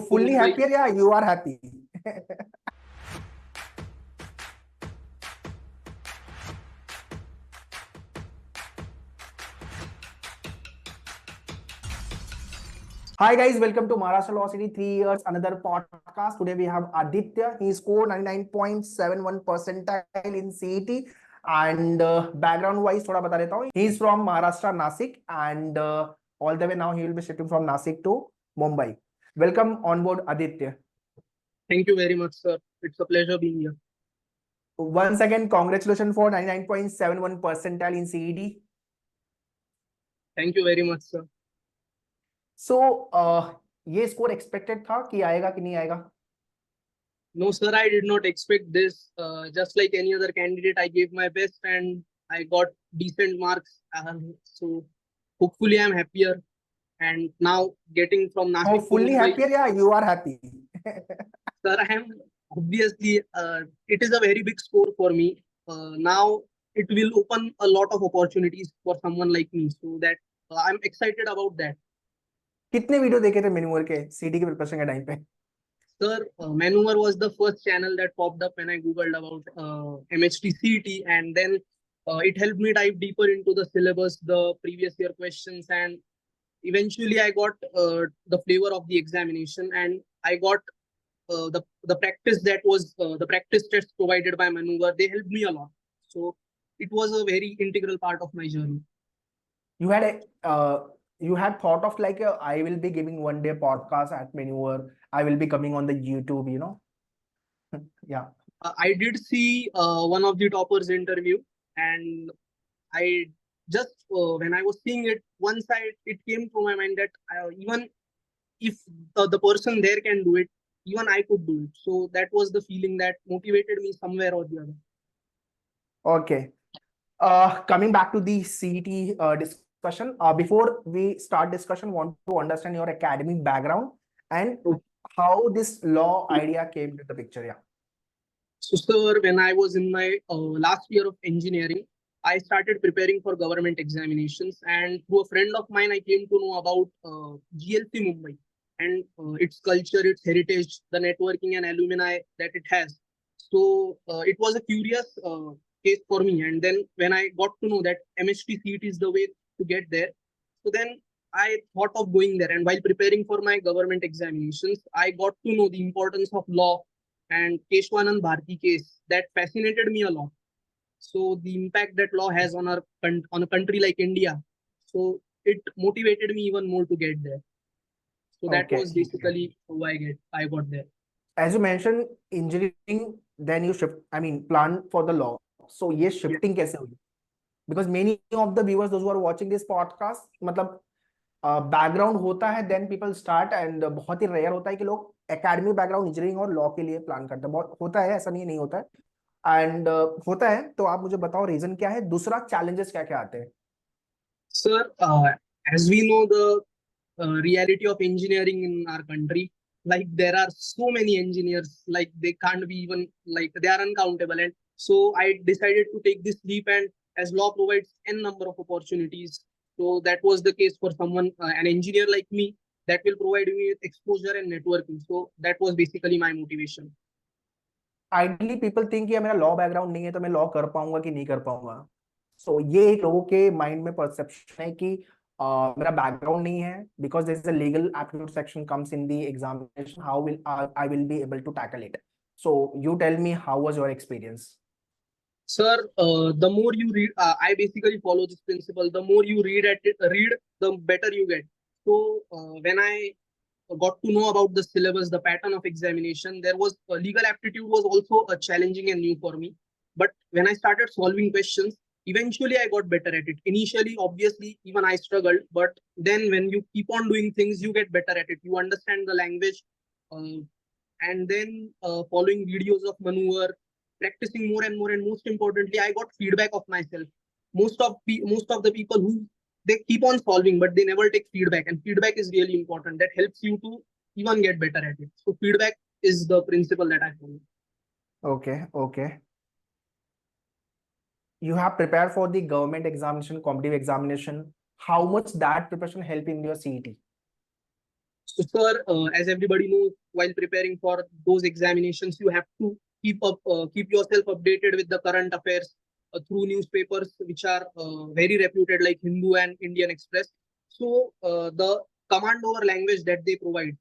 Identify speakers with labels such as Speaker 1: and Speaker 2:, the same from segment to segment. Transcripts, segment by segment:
Speaker 1: fully happy, yeah, you are happy. Hi guys, welcome to Maharashtra Law City 3 years, another podcast. Today we have Aditya. He scored 99.71 percentile in CET. And background wise, thoda bata deta hu. He is from Maharashtra, Nasik, and all the way now he will be shifting from Nasik to Mumbai. Welcome on board, Aditya.
Speaker 2: Thank you very much, sir. It's a pleasure being here.
Speaker 1: Once again, congratulations for 99.71 percentile in CET.
Speaker 2: Thank you very much, sir.
Speaker 1: So, ये score expected था कि आएगा कि नहीं आएगा?
Speaker 2: No, sir, I did not expect this. Just like any other candidate, I gave my best and I got decent marks. So hopefully I'm happier. And now getting from Nasik
Speaker 1: Oh, fully
Speaker 2: to Mumbai,
Speaker 1: happier, yeah, you are happy.
Speaker 2: sir, I am obviously, it is a very big score for me. Now it will open a lot of opportunities for someone like me. So that I'm excited about that.
Speaker 1: कितने video देखे थे मेन्यूअर के सीटी के preparation के time पे?
Speaker 2: Sir, Maneuver was the first channel that popped up when I googled about MHCET, and then it helped me dive deeper into the syllabus, the previous year questions, and eventually I got the flavor of the examination, and I got the practice that was the practice tests provided by Maneuver. They helped me a lot. So it was a very integral part of my journey.
Speaker 1: You had thought of like I will be giving one day podcast at Maneuver. I will be coming on the YouTube, you know. Yeah.
Speaker 2: I did see one of the toppers interview, and I just when I was seeing it, one side it came to my mind that even if the person there can do it, even I could do it. So that was the feeling that motivated me somewhere or the other.
Speaker 1: Okay. Coming back to the CET discussion, before we start discussion, want to understand your academic background and how this law idea came to the picture. Yeah.
Speaker 2: So, sir, when I was in my last year of engineering, I started preparing for government examinations, and through a friend of mine, I came to know about GLC Mumbai and its culture, its heritage, the networking and alumni that it has. So it was a curious case for me. And then when I got to know that MHCET is the way to get there, so then I thought of going there. And while preparing for my government examinations, I got to know the importance of law and Keshwanand Bharti case that fascinated me a lot. So the impact that law has on a country like India, so it motivated me even more to get there. So that was basically how I got there.
Speaker 1: As you mentioned, engineering, then you plan for the law. So ये shifting कैसे हुई? Because many of the viewers, those who are watching this podcast, मतलब background होता है, then people start, and बहुत ही rare होता है कि लोग academic background engineering और law के लिए plan करते हैं. बहुत होता है, ऐसा नहीं होता है. And होता है, तो आप मुझे बताओ reason क्या है? दूसरा challenges क्या क्या आते हैं?
Speaker 2: Sir, as we know the reality of engineering in our country, like there are so many engineers, like they can't be even, like they are uncountable. And so I decided to take this leap, and as law provides n number of opportunities, so that was the case for someone, an engineer like me, that will provide me with exposure and networking. So that was basically my motivation.
Speaker 1: Ideally people think कि मेरा law background नहीं है तो मैं law कर पाऊंगा कि नहीं कर पाऊंगा. So ये लोगों के mind में perception है कि मेरा background नहीं है, because there is a legal aptitude section comes in the examination. How will I will be able to tackle it? So you tell me, how was your experience?
Speaker 2: Sir, the more you read, I basically follow this principle. The more you read, the better you get. So when I got to know about the syllabus, the pattern of examination, there was legal aptitude was also a challenging and new for me. But when I started solving questions, eventually I got better at it. Initially, obviously, even I struggled, but then when you keep on doing things, you get better at it. You understand the language, and then following videos of Maneuver, practicing more and more, and most importantly, I got feedback of myself. Most of the people who they keep on solving, but they never take feedback, and feedback is really important. That helps you to even get better at it. So feedback is the principle that I follow.
Speaker 1: Okay. You have prepared for the government examination, competitive examination. How much that preparation help in your CET?
Speaker 2: So, sir, as everybody knows, while preparing for those examinations, you have to keep yourself updated with the current affairs through newspapers, which are very reputed, like Hindu and Indian Express. So, the command over language that they provide,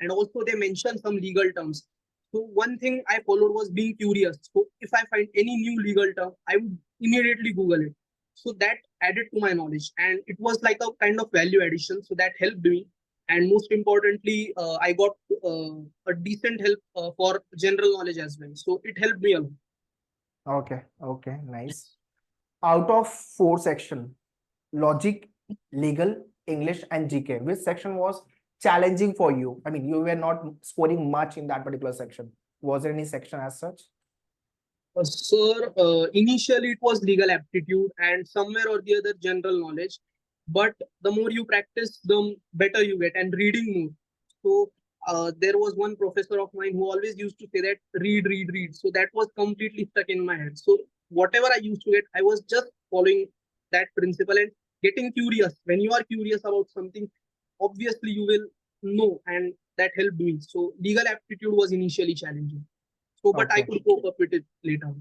Speaker 2: and also they mention some legal terms. So, one thing I followed was being curious. So, if I find any new legal term, I would immediately Google it. So that added to my knowledge, and it was like a kind of value addition. So that helped me, and most importantly, I got a decent help for general knowledge as well, so it helped me a lot.
Speaker 1: Okay, okay, nice. Out of 4 sections, logic, legal, English, and GK, which section was challenging for you? I mean, you were not scoring much in that particular section. Was there any section as such?
Speaker 2: Sir, initially it was legal aptitude and somewhere or the other general knowledge, but the more you practice, the better you get, and reading more. So there was one professor of mine who always used to say that read, read, read. So that was completely stuck in my head. So whatever I used to get, I was just following that principle and getting curious. When you are curious about something, obviously you will know, and that helped me. So legal aptitude was initially challenging. So, but I
Speaker 1: Okay,
Speaker 2: could cope up with it later.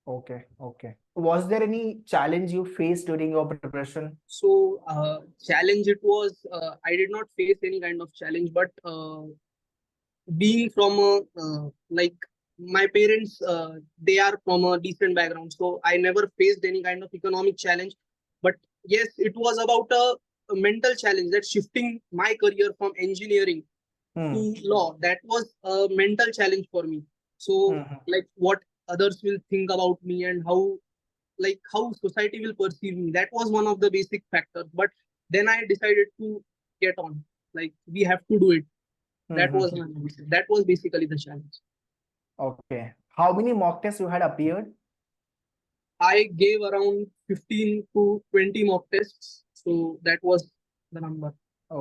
Speaker 1: okay, okay. Was there any challenge you faced during your preparation?
Speaker 2: So, challenge it was, I did not face any kind of challenge, but being from a, like my parents, they are from a decent background. So I never faced any kind of economic challenge. But yes, it was about a mental challenge, that shifting my career from engineering to law. That was a mental challenge for me. So,
Speaker 1: Mhm.
Speaker 2: like what others will think about me, and how society will perceive me. That was one of the basic factors. But then I decided to get on. Like we have to do it. That was
Speaker 1: Mhm.
Speaker 2: that was basically the challenge.
Speaker 1: Okay. How many mock tests you had appeared?
Speaker 2: I gave around 15 to 20 mock tests. So that was the number.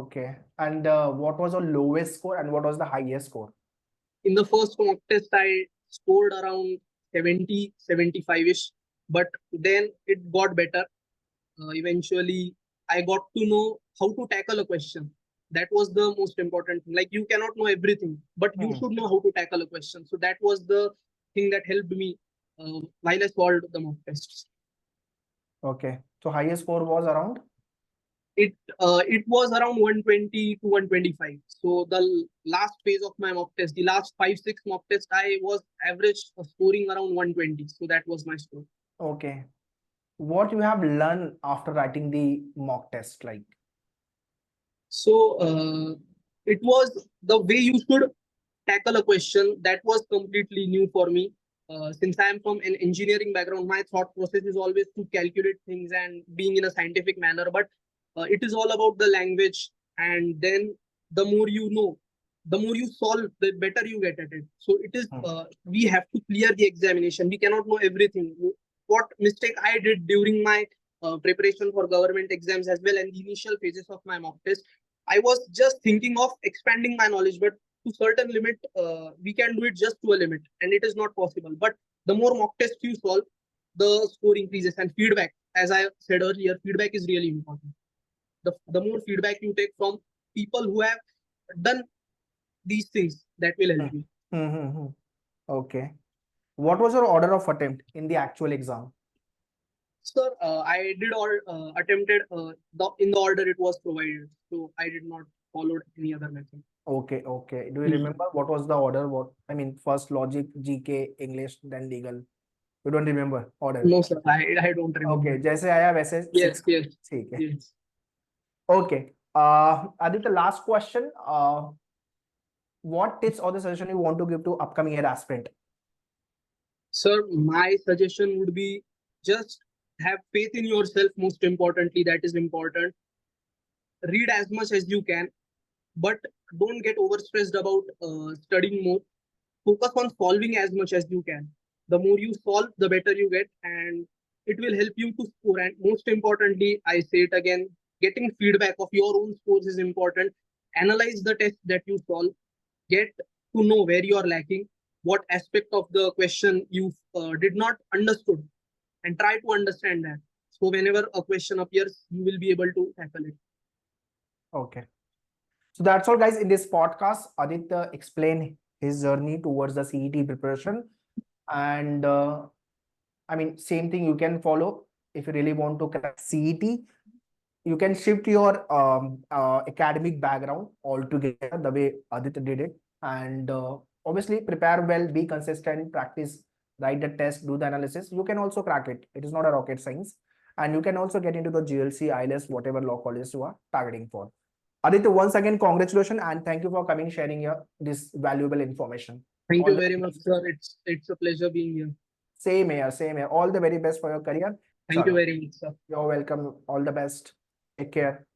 Speaker 1: Okay. And what was your lowest score and what was the highest score?
Speaker 2: In the first mock test, I scored around 70, 75-ish. But then it got better. Eventually, I got to know how to tackle a question. That was the most important thing. Like you cannot know everything, but you should know how to tackle a question. So that was the thing that helped me while I solved the mock tests.
Speaker 1: Okay. So highest score was around?
Speaker 2: It was around 120 to 125. So the last phase of my mock test, the last 5 6 mock test, I was average scoring around 120. So that was my score.
Speaker 1: Okay. What you have learned after writing the mock test, like?
Speaker 2: So it was the way you should tackle a question. That was completely new for me. Since I am from an engineering background, my thought process is always to calculate things and being in a scientific manner. But it is all about the language. And then the more you know, the more you solve, the better you get at it. So it is, we have to clear the examination. We cannot know everything. What mistake I did during my preparation for government exams as well, and the initial phases of my mock test, I was just thinking of expanding my knowledge, but to certain limit, we can do it just to a limit, and it is not possible. But the more mock tests you solve, the score increases. And feedback, as I said earlier, feedback is really important. The more feedback you take from people who have done these things, that will help you.
Speaker 1: Mm-hmm. Okay. What was your order of attempt in the actual exam?
Speaker 2: Sir, I did all attempted in the order it was provided, so I did not follow any other method.
Speaker 1: Okay, okay. Do you
Speaker 2: Hmm.
Speaker 1: remember what was the order? What I mean, first logic, GK, English, then legal. You don't remember order?
Speaker 2: No, sir, I don't remember.
Speaker 1: Okay, जैसे आया वैसे
Speaker 2: Yes,
Speaker 1: 6.
Speaker 2: yes,
Speaker 1: ठीक है.
Speaker 2: yes.
Speaker 1: Okay. Aditya, last question. What tips or the suggestion you want to give to upcoming year aspirant?
Speaker 2: Sir, my suggestion would be just have faith in yourself. Most importantly, that is important. Read as much as you can, but don't get overstressed about studying more. Focus on solving as much as you can. The more you solve, the better you get, and it will help you to score. And most importantly, I say it again, getting feedback of your own scores is important. Analyze the test that you solve, get to know where you are lacking, what aspect of the question you did not understood, and try to understand that. So whenever a question appears, you will be able to tackle it.
Speaker 1: Okay. So that's all, guys. In this podcast, Aditya explained his journey towards the CET preparation, and I mean, same thing you can follow if you really want to crack CET. You can shift your academic background altogether the way Aditya did it, and obviously prepare well, be consistent, practice, write the test, do the analysis. You can also crack it. It is not a rocket science, and you can also get into the GLC, ILS, whatever law colleges you are targeting for. Aditya, once again, congratulations and thank you for coming sharing your this valuable information.
Speaker 2: Thank
Speaker 1: All
Speaker 2: you
Speaker 1: the
Speaker 2: very much, sir. It's a pleasure being here.
Speaker 1: same here, same here. All the very best for your career.
Speaker 2: Thank you
Speaker 1: Chalo.
Speaker 2: very much, sir.
Speaker 1: You're welcome. All the best. Take care.